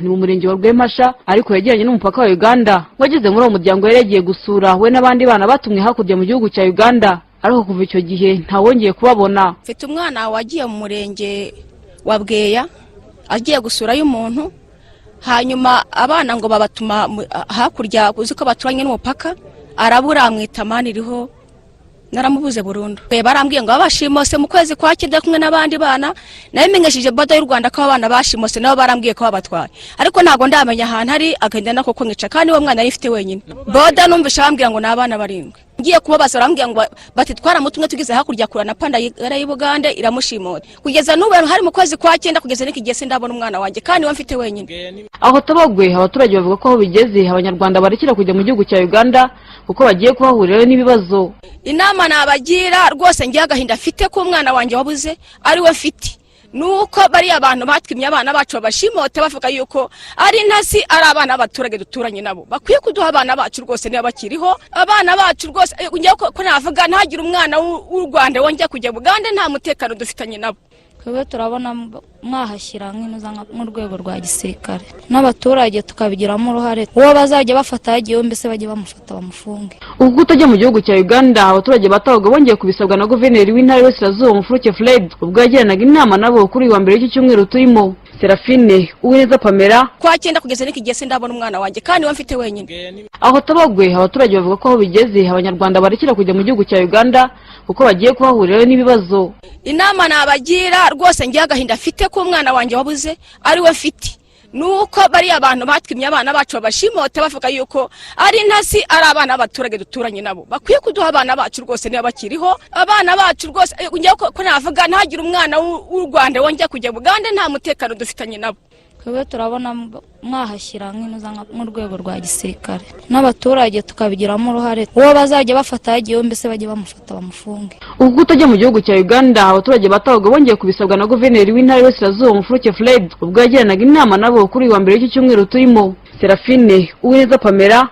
ni mu murenge wa Rwemasha ariko yegeranye n'umupaka wa Uganda. Wageze muri uwo muryango yari yagiye gusura we n'abandi bana batumwe hakurya mu gihugu cya Uganda, ariko kuva icyo gihe ntawongeye kubabona. Mfite umwana wagiye mu murenge wa Bweya agiye gusura y'umuntu, hanyuma abana ngo babatuma hakurya uziko baturanye n'umupaka, arabura amwitamani iriho naramubuze burundu. Barambwiye ngo abashimose mu kwezi kwa cyenda kumwe n'abandi bana, nabimenyesheje boda y'u Rwanda ko abana bashimose nabo barambwiye ko babatwaye, ariko ntago ndamenya ahantu hari agenda nako ko ngica kandi uwo mwana yifite wenyine. Boda numvisha bambwiye ngo nabana barindwi, ngiye kubabaza barambwiye ngo batitwara mutumwe tugize hakurya kurana panda y'Ubugande iramushimora. Kugeza n'ubu hari mu kwezi kwa cyenda kugeza n'ikigese ndabona umwana wanjye kandi we mfite wenyine. Aho tabagwe abaturage bavuga ko bigeze abanyarwanda barekera kujya mu gihugu cya Uganda kuko bagiye kubahurira n'ibibazo. Inama nabagira rwose ngiye agahinda afite ko umwana wanjye wabuze ari we mfite, nuko bari abantu batwimye abana bacu babashimote bavuga yuko ari ntasi ari abana b'abaturage duturanye nabo, bakwiye kuduha abana bacu rwose niba bakiriho abana bacu rwose. Ngiye ko navuga ntagira umwana w'u Rwanda wongeye kujya Bugande nta mutekano dufitanye nabo. Twebwe turabona mwahashyira nk'urwego rwa gisirikare n'abaturage tukabigiramo uruhare, uwo bazajya bafata yagiye mbese bajye bamufata bamufunge. Ubwo utajya mu gihugu cya Uganda abaturage batabaga bongeye kubisabwa na guverineri w'intara y'Iburasirazuba Mufuruke Fred ubwo yagiranaga inama nabo kuri wa mbere y'iki cyumweru turimo. Serafine Uwineza Pamela kwa cyenda kugeza n'ikigese ndabona umwana wanjye kandi we mfite wenyine. Aho tabagwe abaturage bavuga ko bigeze abanyarwanda barekera kujya mu gihugu cya Uganda kuko bagiye kubahurira n'ibibazo. Inama nabagira rwose ngiye agahinda afite ko umwana wanjye wabuze ari we mfite, nuko bari abantu batwimye abana bacu babashimote bavuga yuko ari ntasi ari abana b'abaturage duturanye nabo, bakwiye kuduha abana bacu rwose niba bakiriho abana bacu rwose. Ngiye ko navuga ntagira umwana w'u Rwanda wongeye kujya Bugande nta mutekano dufitanye nabo. Twebwe turabona mwahashyira nk'urwego rwa gisirikare n'abaturage tukabigiramo uruhare, uwo bazajya bafata yagiye mbese bajye bamufata bamufunge. Ubwo utajya mu gihugu cya Uganda abaturage batabaga bongeye kubisabwa na guverineri w'intara y'Iburasirazuba Mufuruke Fred ubwo yagiranaga inama nabo kuri wa mbere y'iki cyumweru turimo. Serafine Uwineza Pamela